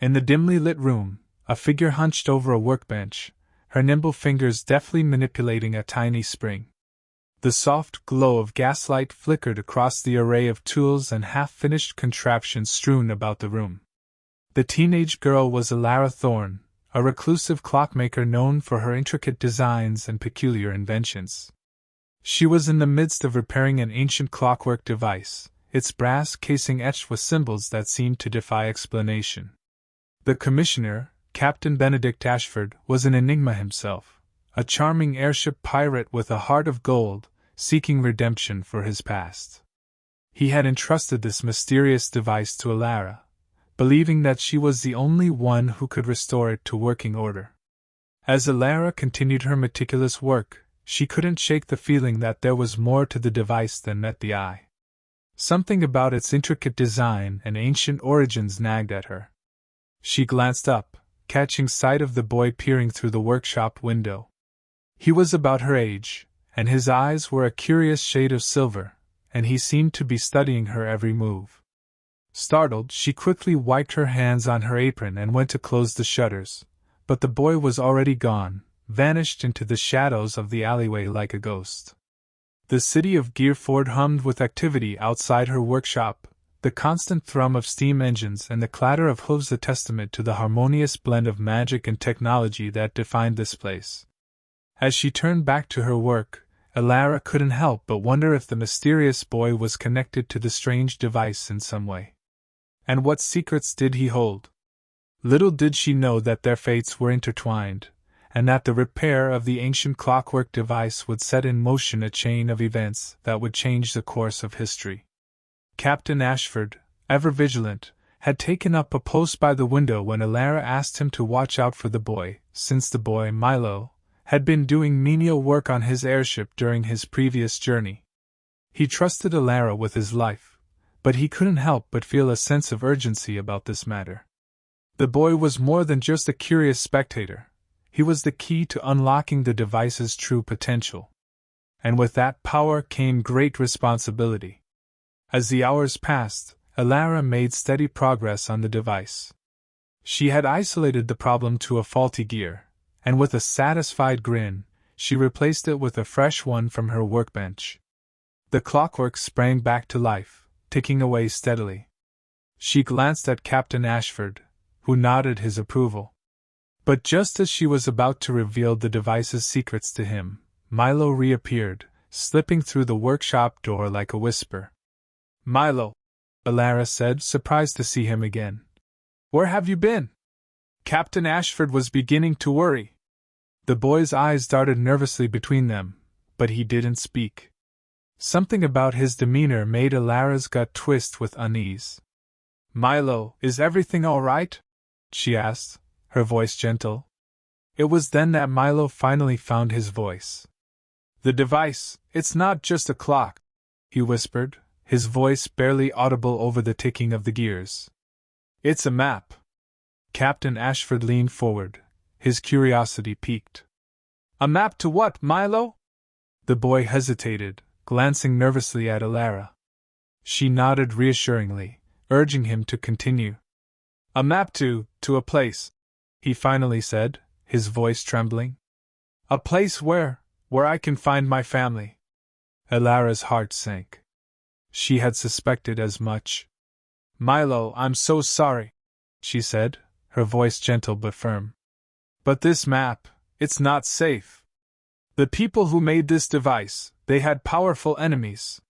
In the dimly lit room, a figure hunched over a workbench, her nimble fingers deftly manipulating a tiny spring. The soft glow of gaslight flickered across the array of tools and half-finished contraptions strewn about the room. The teenage girl was Elara Thorne, a reclusive clockmaker known for her intricate designs and peculiar inventions. She was in the midst of repairing an ancient clockwork device, its brass casing etched with symbols that seemed to defy explanation. The commissioner, Captain Benedict Ashford, was an enigma himself, a charming airship pirate with a heart of gold, seeking redemption for his past. He had entrusted this mysterious device to Elara, believing that she was the only one who could restore it to working order. As Elara continued her meticulous work, she couldn't shake the feeling that there was more to the device than met the eye. Something about its intricate design and ancient origins nagged at her. She glanced up, catching sight of the boy peering through the workshop window. He was about her age, and his eyes were a curious shade of silver, and he seemed to be studying her every move. Startled, she quickly wiped her hands on her apron and went to close the shutters, but the boy was already gone, vanished into the shadows of the alleyway like a ghost. The city of Gearford hummed with activity outside her workshop, the constant thrum of steam engines and the clatter of hooves a testament to the harmonious blend of magic and technology that defined this place. As she turned back to her work, Elara couldn't help but wonder if the mysterious boy was connected to the strange device in some way. And what secrets did he hold? Little did she know that their fates were intertwined, and that the repair of the ancient clockwork device would set in motion a chain of events that would change the course of history. Captain Ashford, ever vigilant, had taken up a post by the window when Elara asked him to watch out for the boy, since the boy, Milo, had been doing menial work on his airship during his previous journey. He trusted Elara with his life, but he couldn't help but feel a sense of urgency about this matter. The boy was more than just a curious spectator. He was the key to unlocking the device's true potential. And with that power came great responsibility. As the hours passed, Elara made steady progress on the device. She had isolated the problem to a faulty gear, and with a satisfied grin, she replaced it with a fresh one from her workbench. The clockwork sprang back to life, ticking away steadily. She glanced at Captain Ashford, who nodded his approval. But just as she was about to reveal the device's secrets to him, Milo reappeared, slipping through the workshop door like a whisper. "Milo," Elara said, surprised to see him again. "Where have you been?" Captain Ashford was beginning to worry. The boy's eyes darted nervously between them, but he didn't speak. Something about his demeanor made Elara's gut twist with unease. "Milo, is everything all right?" she asked, her voice gentle. It was then that Milo finally found his voice. "The device, it's not just a clock," he whispered, his voice barely audible over the ticking of the gears. "It's a map." Captain Ashford leaned forward, his curiosity piqued. "A map to what, Milo?" The boy hesitated, glancing nervously at Elara. She nodded reassuringly, urging him to continue. "A map to a place," he finally said, his voice trembling. "A place where I can find my family." Elara's heart sank. She had suspected as much. "Milo, I'm so sorry," she said, her voice gentle but firm. "But this map, it's not safe. The people who made this device, they had powerful enemies.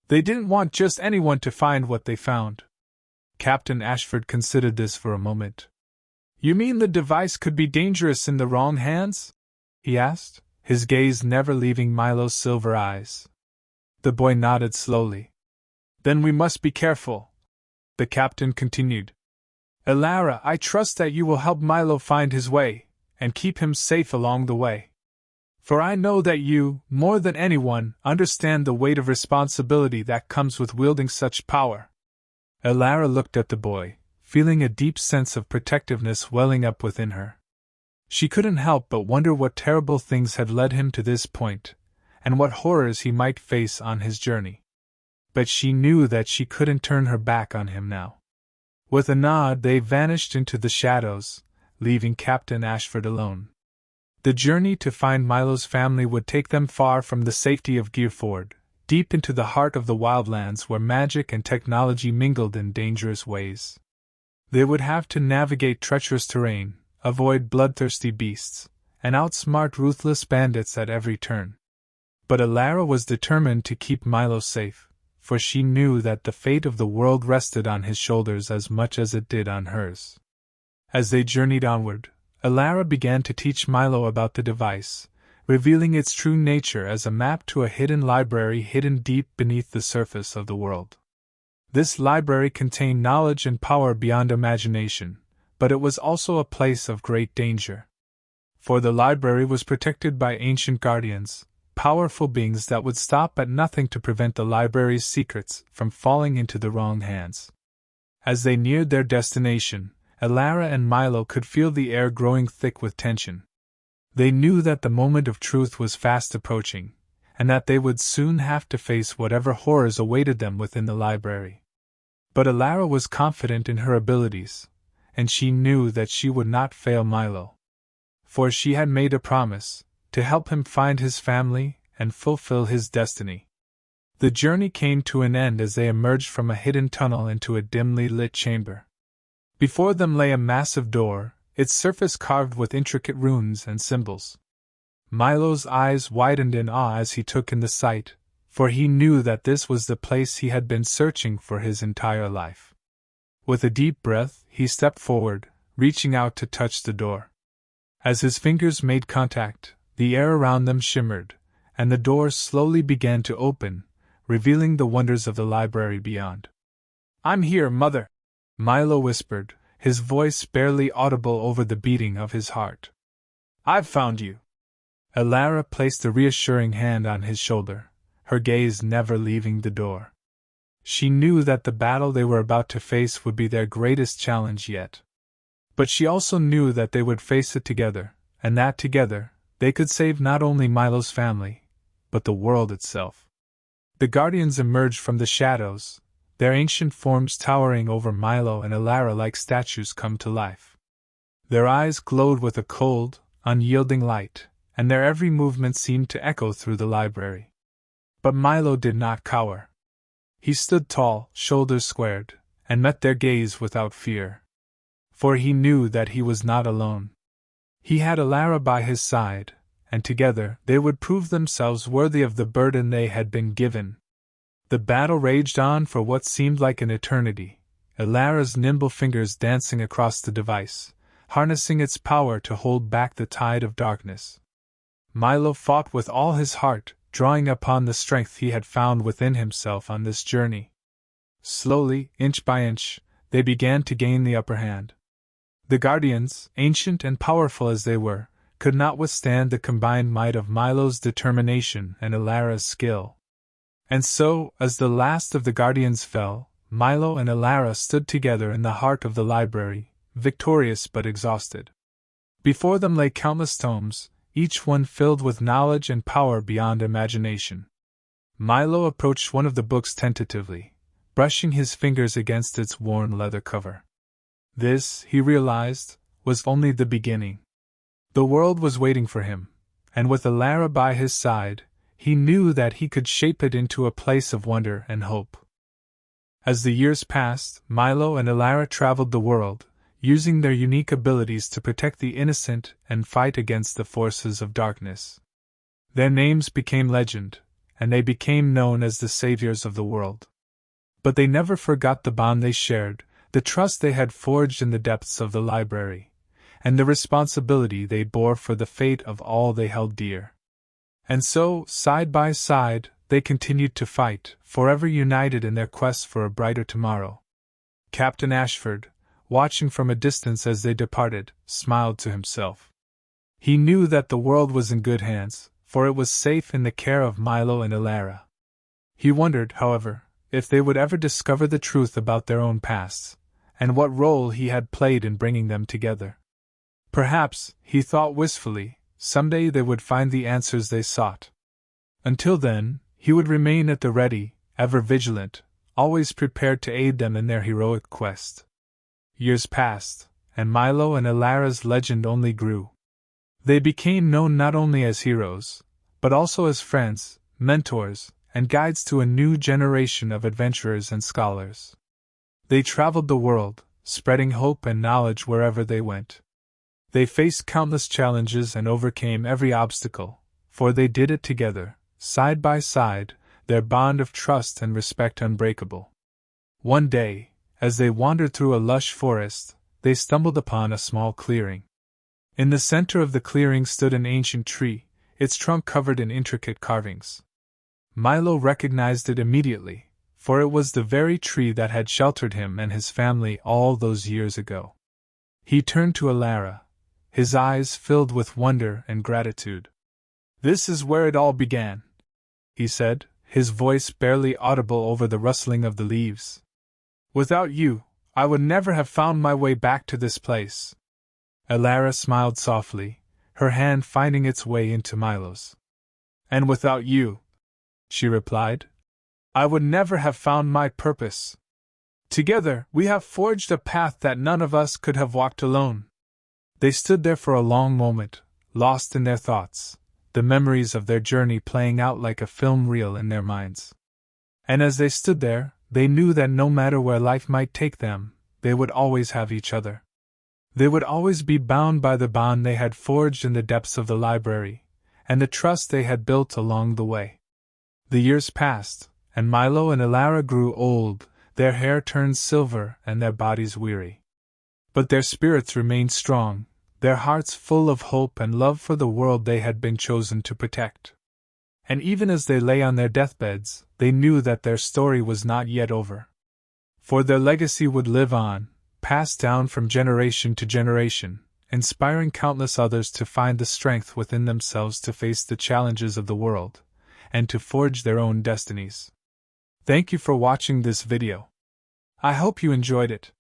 They didn't want just anyone to find what they found." Captain Ashford considered this for a moment. "You mean the device could be dangerous in the wrong hands?" he asked, his gaze never leaving Milo's silver eyes. The boy nodded slowly. "Then we must be careful," the captain continued. "Elara, I trust that you will help Milo find his way, and keep him safe along the way. For I know that you, more than anyone, understand the weight of responsibility that comes with wielding such power." Elara looked at the boy, feeling a deep sense of protectiveness welling up within her. She couldn't help but wonder what terrible things had led him to this point, and what horrors he might face on his journey. But she knew that she couldn't turn her back on him now. With a nod, they vanished into the shadows, leaving Captain Ashford alone. The journey to find Milo's family would take them far from the safety of Gearford, deep into the heart of the wildlands where magic and technology mingled in dangerous ways. They would have to navigate treacherous terrain, avoid bloodthirsty beasts, and outsmart ruthless bandits at every turn. But Elara was determined to keep Milo safe, for she knew that the fate of the world rested on his shoulders as much as it did on hers. As they journeyed onward, Elara began to teach Milo about the device, revealing its true nature as a map to a hidden library hidden deep beneath the surface of the world. This library contained knowledge and power beyond imagination, but it was also a place of great danger. For the library was protected by ancient guardians, powerful beings that would stop at nothing to prevent the library's secrets from falling into the wrong hands. As they neared their destination, Elara and Milo could feel the air growing thick with tension. They knew that the moment of truth was fast approaching, and that they would soon have to face whatever horrors awaited them within the library. But Elara was confident in her abilities, and she knew that she would not fail Milo. For she had made a promise to help him find his family and fulfill his destiny. The journey came to an end as they emerged from a hidden tunnel into a dimly lit chamber. Before them lay a massive door, its surface carved with intricate runes and symbols. Milo's eyes widened in awe as he took in the sight, for he knew that this was the place he had been searching for his entire life. With a deep breath, he stepped forward, reaching out to touch the door. As his fingers made contact, the air around them shimmered, and the door slowly began to open, revealing the wonders of the library beyond. "I'm here, Mother," Milo whispered, his voice barely audible over the beating of his heart. "I've found you." Elara placed a reassuring hand on his shoulder, her gaze never leaving the door. She knew that the battle they were about to face would be their greatest challenge yet. But she also knew that they would face it together, and that together, they could save not only Milo's family, but the world itself. The Guardians emerged from the shadows, their ancient forms towering over Milo and Elara like statues come to life. Their eyes glowed with a cold, unyielding light, and their every movement seemed to echo through the library. But Milo did not cower. He stood tall, shoulders squared, and met their gaze without fear. For he knew that he was not alone. He had Elara by his side, and together they would prove themselves worthy of the burden they had been given. The battle raged on for what seemed like an eternity, Elara's nimble fingers dancing across the device, harnessing its power to hold back the tide of darkness. Milo fought with all his heart, drawing upon the strength he had found within himself on this journey. Slowly, inch by inch, they began to gain the upper hand. The Guardians, ancient and powerful as they were, could not withstand the combined might of Milo's determination and Elara's skill. And so, as the last of the Guardians fell, Milo and Elara stood together in the heart of the library, victorious but exhausted. Before them lay countless tomes, each one filled with knowledge and power beyond imagination. Milo approached one of the books tentatively, brushing his fingers against its worn leather cover. This, he realized, was only the beginning. The world was waiting for him, and with Elara by his side, he knew that he could shape it into a place of wonder and hope. As the years passed, Milo and Elara traveled the world, using their unique abilities to protect the innocent and fight against the forces of darkness. Their names became legend, and they became known as the saviors of the world. But they never forgot the bond they shared, the trust they had forged in the depths of the library, and the responsibility they bore for the fate of all they held dear. And so, side by side, they continued to fight, forever united in their quest for a brighter tomorrow. Captain Ashford, watching from a distance as they departed, smiled to himself. He knew that the world was in good hands, for it was safe in the care of Milo and Elara. He wondered, however, if they would ever discover the truth about their own pasts, and what role he had played in bringing them together. Perhaps, he thought wistfully, someday they would find the answers they sought. Until then, he would remain at the ready, ever vigilant, always prepared to aid them in their heroic quest. years passed, and Milo and Elara's legend only grew. They became known not only as heroes, but also as friends, mentors, and guides to a new generation of adventurers and scholars. They traveled the world, spreading hope and knowledge wherever they went. They faced countless challenges and overcame every obstacle, for they did it together, side by side, their bond of trust and respect unbreakable. One day, as they wandered through a lush forest, they stumbled upon a small clearing. In the center of the clearing stood an ancient tree, its trunk covered in intricate carvings. Milo recognized it immediately, for it was the very tree that had sheltered him and his family all those years ago. He turned to Elara, his eyes filled with wonder and gratitude. "This is where it all began," he said, his voice barely audible over the rustling of the leaves. "Without you, I would never have found my way back to this place." Elara smiled softly, her hand finding its way into Milo's. "And without you," she replied, "I would never have found my purpose. Together, we have forged a path that none of us could have walked alone." They stood there for a long moment, lost in their thoughts, the memories of their journey playing out like a film reel in their minds. And as they stood there, they knew that no matter where life might take them, they would always have each other. They would always be bound by the bond they had forged in the depths of the library, and the trust they had built along the way. The years passed, and Milo and Elara grew old, their hair turned silver and their bodies weary. But their spirits remained strong, their hearts full of hope and love for the world they had been chosen to protect. And even as they lay on their deathbeds, they knew that their story was not yet over. For their legacy would live on, passed down from generation to generation, inspiring countless others to find the strength within themselves to face the challenges of the world, and to forge their own destinies. Thank you for watching this video. I hope you enjoyed it.